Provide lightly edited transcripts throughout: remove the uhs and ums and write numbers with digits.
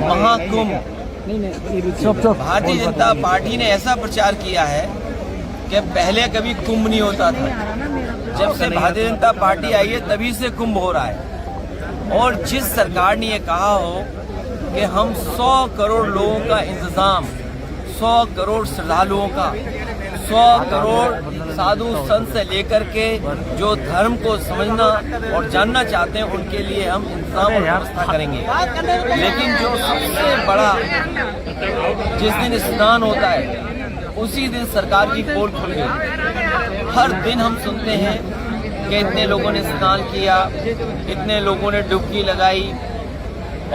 Mahakumbh, Bharatiya Janata party ने ऐसा प्रचार किया है कि पहले कभी कुंभ नहीं होता था। जब से भारतीय जनता पार्टी आई है तभी से कुंभ हो रहा है। और जिस सरकार ने ये कहा हो कि हम 100 करोड़ लोगों का इंतजाम, 100 करोड़ श्रद्धालुओं का, 100 करोड़ साधु संत से लेकर के जो धर्म को समझना और जानना चाहते हैं उनके लिए हम इंतजाम और व्यवस्था करेंगे। लेकिन जो सबसे बड़ा जिस दिन स्नान होता है उसी दिन सरकार की पोल खुल गई। हर दिन हम सुनते हैं कि इतने लोगों ने स्नान किया, इतने लोगों ने डुबकी लगाई,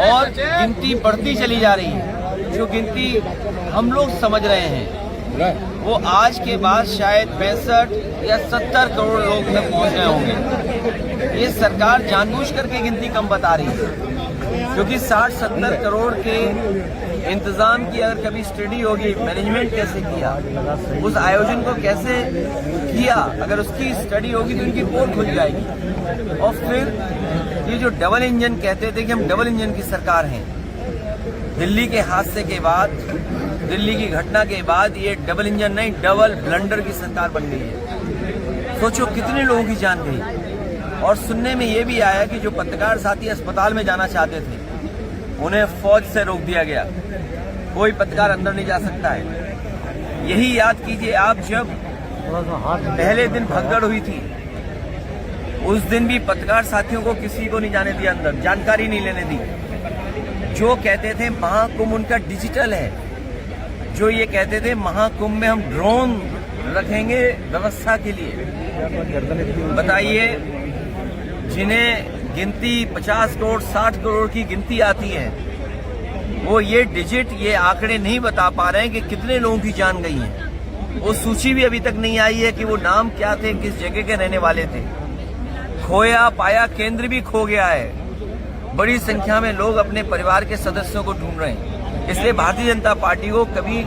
और गिनती बढ़ती चली जा रही है। जो गिनती हम लोग समझ रहे हैं वो आज के बाद शायद 65 या 70 करोड़ लोग तक पहुंच गए होंगे। ये सरकार जानबूझ करके गिनती कम बता रही है, क्योंकि 60-70 करोड़ के इंतजाम की अगर कभी स्टडी होगी, मैनेजमेंट कैसे किया, उस आयोजन को कैसे किया, अगर उसकी स्टडी होगी तो इनकी पोल खुल जाएगी। और फिर ये जो डबल इंजन कहते थे कि हम डबल इंजन की सरकार हैं, दिल्ली के हादसे के बाद, दिल्ली की घटना के बाद ये डबल इंजन नहीं डबल ब्लंडर की सरकार बन गई है। सोचो कितने लोगों की जान गई। और सुनने में ये भी आया कि जो पत्रकार साथी अस्पताल में जाना चाहते थे उन्हें फौज से रोक दिया गया, कोई पत्रकार अंदर नहीं जा सकता है। यही याद कीजिए आप, जब पहले दिन भगदड़ हुई थी उस दिन भी पत्रकार साथियों को किसी को नहीं जाने दिया अंदर, जानकारी नहीं लेने दी। जो कहते थे महाकुंभ उनका डिजिटल है, जो ये कहते थे महाकुंभ में हम ड्रोन रखेंगे व्यवस्था के लिए। बताइए, जिन्हें गिनती 50 करोड़ 60 करोड़ की गिनती आती है वो ये डिजिट, ये आंकड़े नहीं बता पा रहे हैं कि कितने लोगों की जान गई है। वो सूची भी अभी तक नहीं आई है कि वो नाम क्या थे, किस जगह के रहने वाले थे। खोया पाया केंद्र भी खो गया है। बड़ी संख्या में लोग अपने परिवार के सदस्यों को ढूंढ रहे हैं। इसलिए भारतीय जनता पार्टी को कभी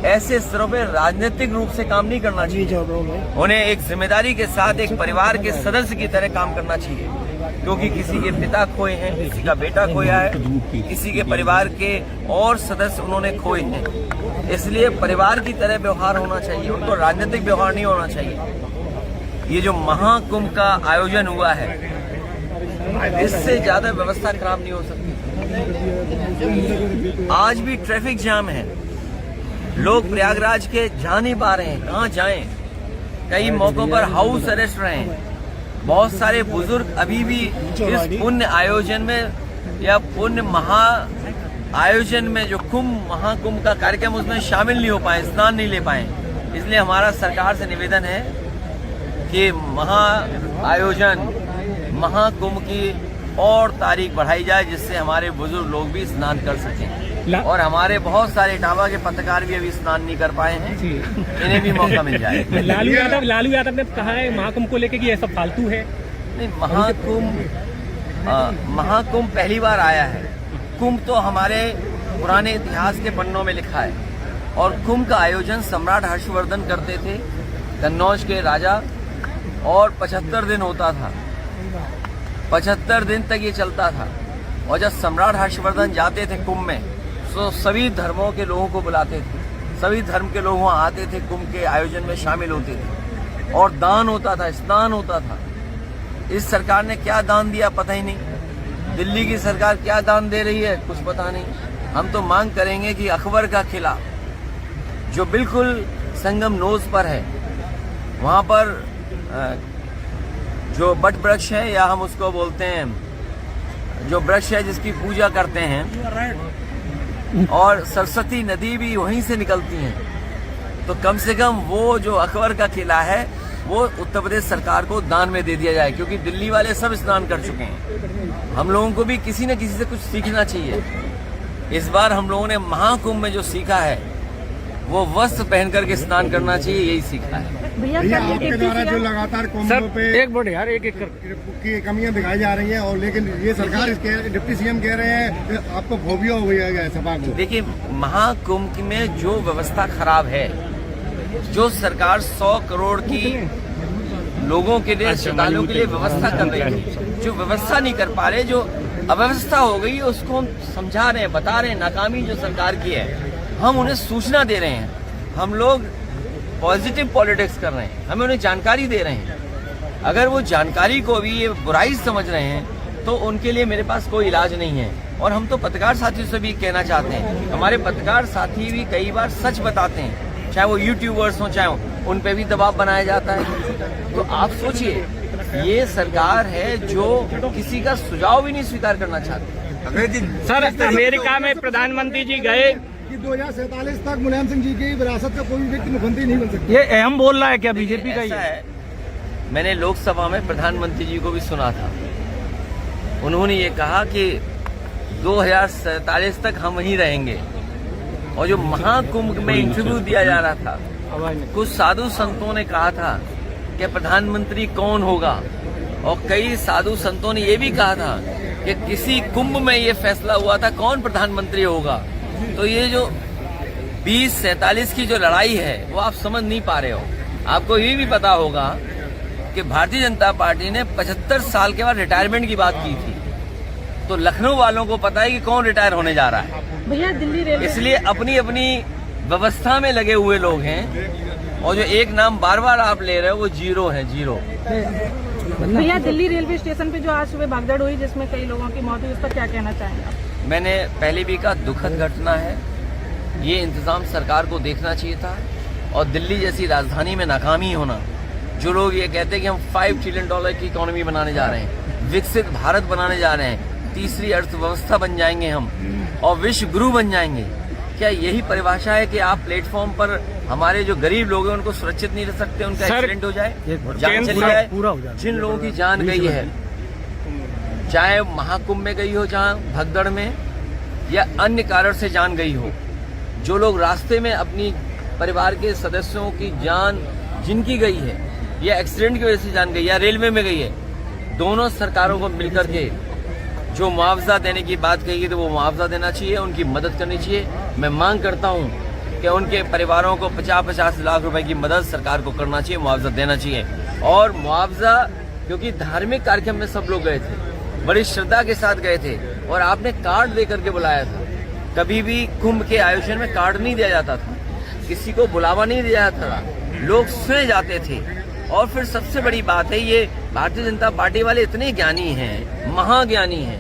ऐसे स्तरों पर राजनीतिक रूप से काम नहीं करना चाहिए। उन्हें एक जिम्मेदारी के साथ एक परिवार के सदस्य की तरह काम करना चाहिए, क्योंकि किसी के पिता खोए हैं, किसी का बेटा खोया है, किसी के परिवार के और सदस्य उन्होंने खोए हैं। इसलिए परिवार की तरह व्यवहार होना चाहिए, उनको राजनीतिक व्यवहार नहीं होना चाहिए। ये जो महाकुंभ का आयोजन हुआ है, इससे ज्यादा व्यवस्था खराब नहीं हो सकती। आज भी ट्रैफिक जाम है, लोग प्रयागराज के जा नहीं पा रहे हैं, कहाँ जाएं। कई मौकों पर हाउस अरेस्ट रहे हैं। बहुत सारे बुजुर्ग अभी भी इस पुण्य आयोजन में या पुण्य महा आयोजन में जो कुंभ महाकुंभ का कार्यक्रम उसमें शामिल नहीं हो पाए, स्नान नहीं ले पाए। इसलिए हमारा सरकार से निवेदन है कि महा आयोजन महाकुंभ की और तारीख बढ़ाई जाए, जिससे हमारे बुजुर्ग लोग भी स्नान कर सकें। और हमारे बहुत सारे इटावा के पत्रकार भी अभी स्नान नहीं कर पाए हैं, इन्हें भी मौका मिल जाए। लालू यादव ने कहा है महाकुंभ को लेकर कि ये सब फालतू है। नहीं, महाकुंभ पहली बार आया है। कुंभ तो हमारे पुराने इतिहास के पन्नों में लिखा है, और कुंभ का आयोजन सम्राट हर्षवर्धन करते थे, कन्नौज के राजा, और 75 दिन होता था। 75 दिन तक ये चलता था। और जब सम्राट हर्षवर्धन जाते थे कुंभ में तो सभी धर्मों के लोगों को बुलाते थे, सभी धर्म के लोग वहाँ आते थे, कुंभ के आयोजन में शामिल होते थे, और दान होता था, स्नान होता था। इस सरकार ने क्या दान दिया पता ही नहीं। दिल्ली की सरकार क्या दान दे रही है कुछ पता नहीं। हम तो मांग करेंगे कि अकबर का किला जो बिल्कुल संगम नोज पर है, वहाँ पर जो बट वृक्ष है, या हम उसको बोलते हैं जो वृक्ष है जिसकी पूजा करते हैं, और सरस्वती नदी भी वहीं से निकलती है, तो कम से कम वो जो अकबर का किला है वो उत्तर प्रदेश सरकार को दान में दे दिया जाए, क्योंकि दिल्ली वाले सब स्नान कर चुके हैं। हम लोगों को भी किसी न किसी से कुछ सीखना चाहिए। इस बार हम लोगों ने महाकुंभ में जो सीखा है वो वस्त्र पहन करके स्नान करना चाहिए, यही सीखा है। भैया आपके द्वारा जो लगातार कुंभ पे एक बोर्ड यार एक की कमियां दिखाई जा रही हैं, और लेकिन ये सरकार इसके डिप्टी सीएम कह रहे हैं कि आपको फोबिया हो गया है सपा को। देखिए, महाकुंभ में जो व्यवस्था खराब है, जो सरकार 100 करोड़ की लोगों के लिए, श्रद्धालुओं के लिए व्यवस्था कर रही है, जो व्यवस्था नहीं कर पा रहे, जो अव्यवस्था हो गई है उसको हम समझा रहे हैं, बता रहे हैं। नाकामी जो सरकार की है हम उन्हें सूचना दे रहे हैं। हम लोग पॉजिटिव पॉलिटिक्स कर रहे हैं, हमें उन्हें जानकारी दे रहे हैं। अगर वो जानकारी को भी ये बुराई समझ रहे हैं तो उनके लिए मेरे पास कोई इलाज नहीं है। और हम तो पत्रकार साथियों से भी कहना चाहते हैं, हमारे पत्रकार साथी भी कई बार सच बताते हैं, चाहे वो यूट्यूबर्स हों चाहे उन पे भी दबाव बनाया जाता है। तो आप सोचिए, ये सरकार है जो किसी का सुझाव भी नहीं स्वीकार करना चाहती। सर, अमेरिका में प्रधानमंत्री जी गए कि 2047 तक मुलायम सिंह जी की विरासत का कोई व्यक्ति मुख्यमंत्री नहीं बन सकता। ये अहम बोल रहा है क्या बीजेपी का? ऐसा है, मैंने लोकसभा में प्रधानमंत्री जी को भी सुना था। उन्होंने ये कहा कि 2047 तक हम वहीं रहेंगे। और जो महाकुंभ में इंटरव्यू दिया जा रहा था, कुछ साधु संतों ने कहा था कि प्रधानमंत्री कौन होगा, और कई साधु संतों ने ये भी कहा था कि किसी कुंभ में ये फैसला हुआ था कौन प्रधानमंत्री होगा। तो ये जो 2047 की जो लड़ाई है वो आप समझ नहीं पा रहे हो। आपको ये भी पता होगा कि भारतीय जनता पार्टी ने 75 साल के बाद रिटायरमेंट की बात की थी। तो लखनऊ वालों को पता है कि कौन रिटायर होने जा रहा है। भैया दिल्ली रेलवे, इसलिए अपनी अपनी व्यवस्था में लगे हुए लोग हैं। और जो एक नाम बार बार आप ले रहे हो वो जीरो है, जीरो। भैया दिल्ली रेलवे स्टेशन पे जो आज सुबह भगदड़ हुई जिसमें कई लोगों की मौत हुई, उस पर क्या कहना चाहेंगे आप? मैंने पहले भी कहा, दुखद घटना है। ये इंतजाम सरकार को देखना चाहिए था। और दिल्ली जैसी राजधानी में नाकामी होना, जो लोग ये कहते हैं कि हम $5 ट्रिलियन की इकोनॉमी बनाने जा रहे हैं, विकसित भारत बनाने जा रहे हैं, तीसरी अर्थव्यवस्था बन जाएंगे हम और विश्व गुरु बन जाएंगे, क्या यही परिभाषा है कि आप प्लेटफॉर्म पर हमारे जो गरीब लोग हैं उनको सुरक्षित नहीं रह सकते, उनका एक्सीडेंट हो जाए, जान चली जाए? जिन लोगों की जान गई है, चाहे महाकुंभ में गई हो, जहाँ भगदड़ में, या अन्य कारण से जान गई हो, जो लोग रास्ते में अपनी परिवार के सदस्यों की जान जिनकी गई है, या एक्सीडेंट की वजह से जान गई, या रेलवे में गई है, दोनों सरकारों को मिलकर के जो मुआवजा देने की बात कही है तो वो मुआवजा देना चाहिए, उनकी मदद करनी चाहिए। मैं मांग करता हूं कि उनके परिवारों को 50-50 लाख रुपए की मदद सरकार को करना चाहिए, मुआवजा देना चाहिए। और मुआवजा, क्योंकि धार्मिक कार्यक्रम में सब लोग गए थे, बड़ी श्रद्धा के साथ गए थे, और आपने कार्ड दे करके बुलाया था। कभी भी कुंभ के आयोजन में कार्ड नहीं दिया जाता था, किसी को बुलावा नहीं दिया जाता था, लोग सुने जाते थे। और फिर सबसे बड़ी बात है, ये भारतीय जनता पार्टी वाले इतने ज्ञानी हैं, महाज्ञानी हैं,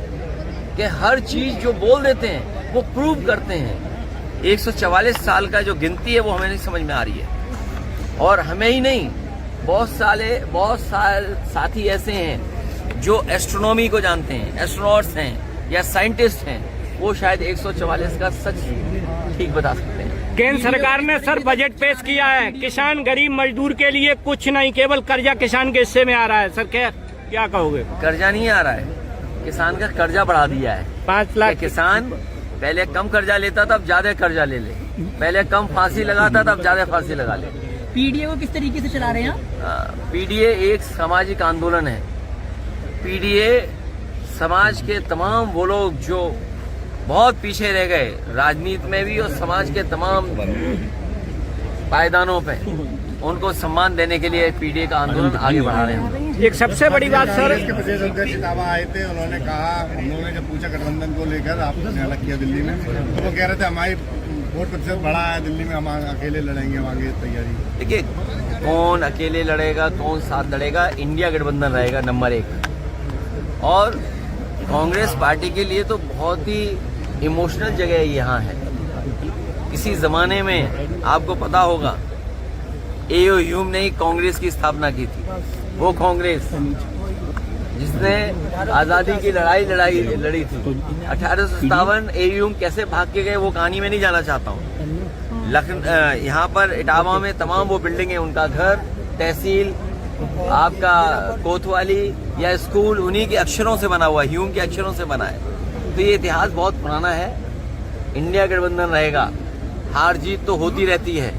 कि हर चीज जो बोल देते हैं वो प्रूव करते हैं। 144 साल का जो गिनती है वो हमें नहीं समझ में आ रही है। और हमें ही नहीं, बहुत सारे साथी ऐसे हैं जो एस्ट्रोनॉमी को जानते हैं, एस्ट्रोनॉट्स हैं या साइंटिस्ट हैं, वो शायद 144 का सच ठीक बता सकते हैं। केंद्र सरकार ने सर बजट पेश किया है, किसान गरीब मजदूर के लिए कुछ नहीं, केवल कर्जा किसान के हिस्से में आ रहा है। सर क्या कहोगे? कर्जा नहीं आ रहा है, किसान का कर्जा बढ़ा दिया है। 5 लाख किसान पहले कम कर्जा लेता था, अब ज्यादा कर्जा ले ले। पहले कम फांसी लगाता था, अब ज्यादा फांसी लगा ले। पीडीए को किस तरीके से चला रहे हैं? पीडीए एक सामाजिक आंदोलन है। पीडीए समाज के तमाम वो लोग जो बहुत पीछे रह गए, राजनीति में भी और समाज के तमाम पायदानों पे, उनको सम्मान देने के लिए पीडीए का आंदोलन आगे बढ़ा रहे हैं। एक सबसे बड़ी बात सर, इसके प्रदेश अध्यक्ष इटावा आए थे, उन्होंने कहा, हम लोगों ने जब पूछा गठबंधन को लेकर, आपने अलग किया दिल्ली में, तो वो कह रहे थे हमारी वोट प्रतिशत बढ़ा है दिल्ली में, हम अकेले लड़ेंगे, हम आगे तैयारी। देखिए, कौन अकेले लड़ेगा, कौन साथ लड़ेगा, इंडिया गठबंधन रहेगा नंबर 1। और कांग्रेस पार्टी के लिए तो बहुत ही इमोशनल जगह यहाँ है। इसी जमाने में आपको पता होगा, एओ ह्यूम ने ही कांग्रेस की स्थापना की थी। वो कांग्रेस जिसने आजादी की लड़ी थी 1857। एओ ह्यूम कैसे भाग के गए वो कहानी में नहीं जाना चाहता हूँ। यहाँ पर इटावा में तमाम वो बिल्डिंग है, उनका घर, तहसील, आपका कोतवाली या स्कूल उन्हीं के अक्षरों से बना हुआ, ह्यूम के अक्षरों से बना है। तो ये इतिहास बहुत पुराना है। इंडिया गठबंधन रहेगा, हार जीत तो होती रहती है,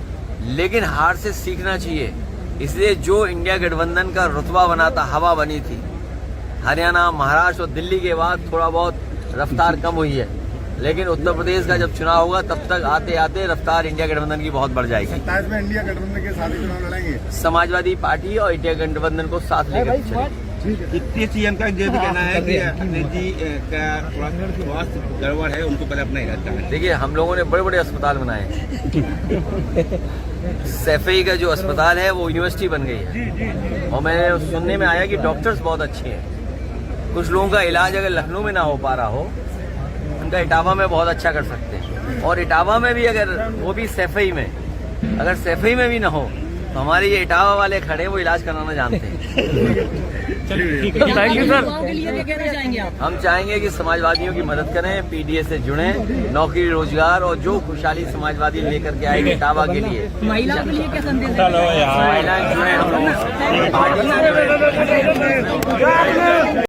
लेकिन हार से सीखना चाहिए। इसलिए जो इंडिया गठबंधन का रुतबा बना था, हवा बनी थी, हरियाणा, महाराष्ट्र और दिल्ली के बाद थोड़ा बहुत रफ्तार कम हुई है, लेकिन उत्तर प्रदेश का जब चुनाव होगा तब तक आते आते रफ्तार इंडिया गठबंधन की बहुत बढ़ जाएगी। 27 में इंडिया गठबंधन के साथ ही चुनाव लड़ेंगे, समाजवादी पार्टी और इंडिया गठबंधन को साथ लेकर चलेंगे। डिप्टी सीएम का ये भी कहना है कि अखिलेश जी का थोड़ा स्वास्थ्य गड़बड़ है, उनको पहले अपना इलाज कराना। देखिए, हम लोगों ने बड़े बड़े अस्पताल बनाए हैं। सैफई का जो अस्पताल है वो यूनिवर्सिटी बन गई है, और मैंने सुनने में आया कि डॉक्टर्स बहुत अच्छे हैं। कुछ लोगों का इलाज अगर लखनऊ में ना हो पा रहा हो, उनका इटावा में बहुत अच्छा कर सकते हैं। और इटावा में भी अगर वो भी सैफई में, अगर सैफई में भी ना हो तो हमारे ये इटावा वाले खड़े वो इलाज कराना जानते हैं। Thank you sir. के लिए क्या कहना चाहेंगे आप? हम चाहेंगे कि समाजवादियों की मदद करें, पीडीए से जुड़ें, नौकरी रोजगार और जो खुशहाली समाजवादी लेकर के आएंगे इटावा के लिए, महिलाओं के लिए क्या संदेश है? महिलाएं जुड़ें हम लोगों से।